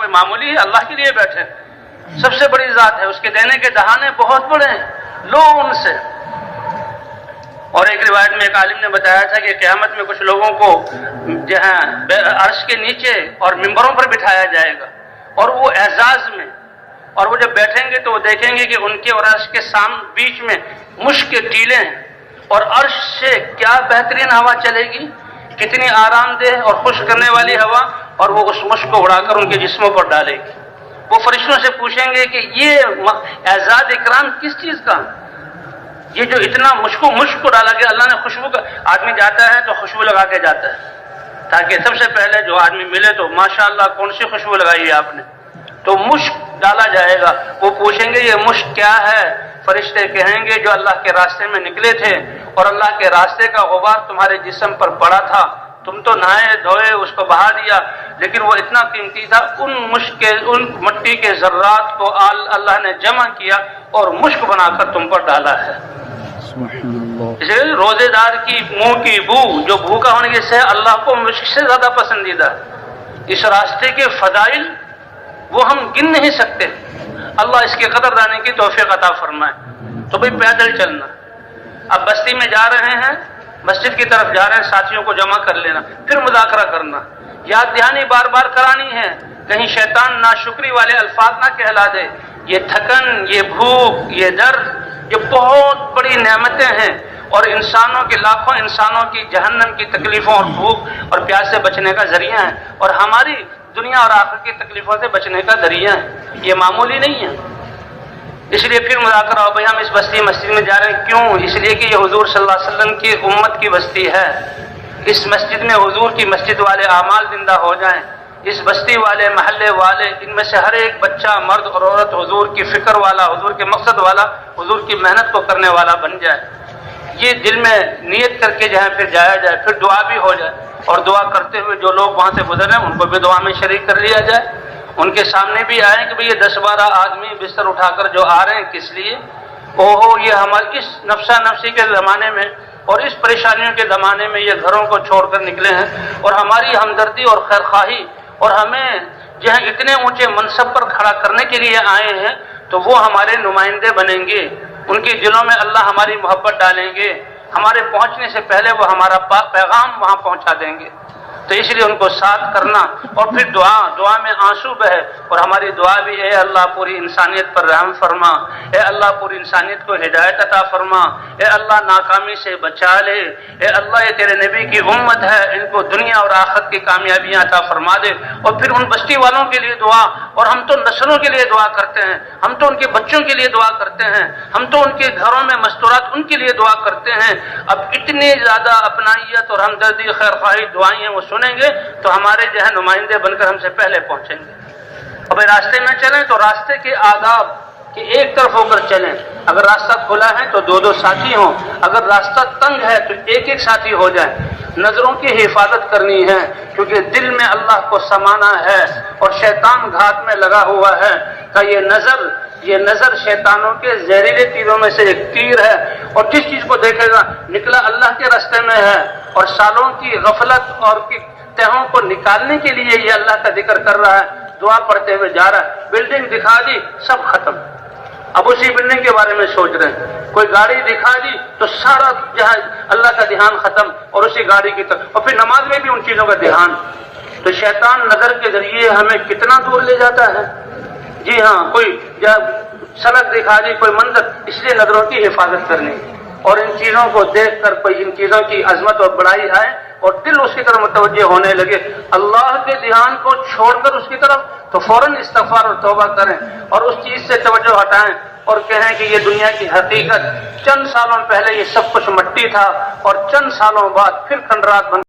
کوئی معمولی ہے، اللہ کے لیے بیٹھے، سب سے بڑی ذات ہے، اس کے دینے کے دہانے بہت بڑے ہیں، لو ان سے۔ اور ایک روایت میں ایک عالم نے بتایا تھا کہ قیامت میں کچھ لوگوں کو جہاں عرش کے نیچے اور ممبروں پر بٹھایا جائے گا، اور وہ اعزاز میں، اور وہ جب بیٹھیں گے تو وہ دیکھیں گے کہ ان کے اور عرش کے بیچ میں مشک کے ٹیلے ہیں، اور عرش سے کیا بہترین ہوا چلے گی، کتنی آرام دہ اور خوش کرنے والی ہوا، اور وہ اس مشک کو اڑا کر ان کے جسموں پر ڈالے گی۔ وہ فرشتوں سے پوچھیں گے کہ یہ اعزاز اکرام کس چیز کا، یہ جو اتنا مشک کو ڈالا گیا، اللہ نے خوشبو کا، آدمی جاتا ہے تو خوشبو لگا کے جاتا ہے تاکہ سب سے پہلے جو آدمی ملے تو ماشاءاللہ کون سی خوشبو لگائی ہے آپ نے، تو مشک ڈالا جائے گا۔ وہ پوچھیں گے یہ مشک کیا ہے، فرشتے کہیں گے جو اللہ کے راستے میں نکلے تھے اور اللہ کے راستے کا غبار تمہارے جسم پر پڑا تھا، تم تو نہائے دھوئے اس کو بہا دیا، لیکن وہ اتنا قیمتی تھا، ان مشک کے، ان مٹی کے ذرات کو اللہ نے جمع کیا اور مشک بنا کر تم پر ڈالا ہے۔ اس لیے روزے دار کی منہ کی بو، جو بھوکا ہونے کی سے اللہ کو مشک سے زیادہ پسندیدہ۔ اس راستے کے فضائل وہ ہم گن نہیں سکتے، اللہ اس کے قدر دانے کی توفیق عطا فرمائے۔ تو بھئی پیدل چلنا، اب بستی میں جا رہے ہیں، مسجد کی طرف جا رہے ہیں، ساتھیوں کو جمع کر لینا، پھر مذاکرہ کرنا، یاد دہانی بار بار کرانی ہے، کہیں شیطان ناشکری والے الفاظ نہ کہلا دے۔ یہ تھکن، یہ بھوک، یہ درد، یہ بہت بڑی نعمتیں ہیں، اور انسانوں کے، لاکھوں انسانوں کی جہنم کی تکلیفوں اور بھوک اور پیاس سے بچنے کا ذریعہ ہے، اور ہماری دنیا اور آخرت کی تکلیفوں سے بچنے کا ذریعہ ہے، یہ معمولی نہیں ہے۔ اس لیے پھر مذاکرہ ہو، بھئی ہم اس بستی مسجد میں جا رہے ہیں، کیوں؟ اس لیے کہ یہ حضور صلی اللہ علیہ وسلم کی امت کی بستی ہے، اس مسجد میں حضور کی مسجد والے اعمال زندہ ہو جائیں، اس بستی والے، محلے والے، ان میں سے ہر ایک بچہ، مرد اور عورت حضور کی فکر والا، حضور کے مقصد والا، حضور کی محنت کو کرنے والا بن جائے، یہ دل میں نیت کر کے جہاں پھر جایا جائے، پھر دعا بھی ہو جائے، اور دعا کرتے ہوئے جو لوگ وہاں سے گزر رہے ہیں ان کو بھی دعا میں شریک کر لیا جائے، ان کے سامنے بھی آئیں کہ بھئی یہ 10-12 آدمی بستر اٹھا کر جو آ رہے ہیں کس لیے، یہ ہمارے اس نفسا نفسی کے زمانے میں اور اس پریشانیوں کے زمانے میں یہ گھروں کو چھوڑ کر نکلے ہیں، اور ہماری ہمدردی اور خیرخواہی، اور ہمیں جہاں اتنے اونچے منصب پر کھڑا کرنے کے لیے آئے ہیں، تو وہ ہمارے نمائندے بنیں گے، ان کے دلوں میں اللہ ہماری محبت ڈالیں گے، ہمارے پہنچنے سے پہلے وہ ہمارا پیغام وہاں پہنچا دیں گے۔ تو اس لیے ان کو ساتھ کرنا، اور پھر دعا میں آنسو بہے، اور ہماری دعا بھی، اے اللہ پوری انسانیت پر رحم فرما، اے اللہ پوری انسانیت کو ہدایت عطا فرما، اے اللہ ناکامی سے بچا لے، اے اللہ یہ تیرے نبی کی امت ہے، ان کو دنیا اور آخرت کی کامیابیاں عطا فرما دے۔ اور پھر ان بستی والوں کے لیے دعا، اور ہم تو نسلوں کے لیے دعا کرتے ہیں، ہم تو ان کے بچوں کے لیے دعا کرتے ہیں، ہم تو ان کے گھروں میں مستورات ان کے لیے دعا کرتے ہیں۔ اب اتنی زیادہ اپنائیت اور ہمدردی، خیرخواہی دعائیں وہ سنیں گے تو ہمارے جو ہے نمائندے بن کر ہم سے پہلے پہنچیں گے۔ اب راستے میں چلیں تو راستے کے آداب کہ ایک طرف ہو کر چلیں، اگر راستہ کھلا ہے تو 2-2 ساتھی ہوں، اگر راستہ تنگ ہے تو ایک ساتھی ہو جائے۔ نظروں کی حفاظت کرنی ہے، کیونکہ دل میں اللہ کو سمانا ہے، اور شیطان گھات میں لگا ہوا ہے کہ یہ نظر شیطانوں کے زہریلے تیروں میں سے ایک تیر ہے، اور جس چیز کو دیکھے گا نکلا اللہ کے راستے میں ہے، اور سالوں کی غفلت اور کی تہوں کو نکالنے کے لیے یہ اللہ کا ذکر کر رہا ہے، دعا پڑھتے ہوئے جا رہا ہے، بلڈنگ دکھا دی سب ختم، اب اسی بلڈنگ کے بارے میں سوچ رہے ہیں، کوئی گاڑی دکھا دی تو سارا جہاں اللہ کا دھیان ختم، اور اسی گاڑی کی طرف، اور پھر نماز میں بھی ان چیزوں کا دھیان۔ تو شیطان نظر کے ذریعے ہمیں کتنا دور لے جاتا ہے۔ جی ہاں، کوئی سڑک دکھا دی، کوئی منظر، اس لیے نظروں کی حفاظت کرنی، اور ان چیزوں کو دیکھ کر کوئی ان چیزوں کی عظمت اور بڑائی آئے اور دل اس کی طرف متوجہ ہونے لگے، اللہ کے دھیان کو چھوڑ کر اس کی طرف، تو فوراً استغفار اور توبہ کریں، اور اس چیز سے توجہ ہٹائیں، اور کہیں کہ یہ دنیا کی حقیقت، چند سالوں پہلے یہ سب کچھ مٹی تھا، اور چند سالوں بعد پھر کھنڈرات بن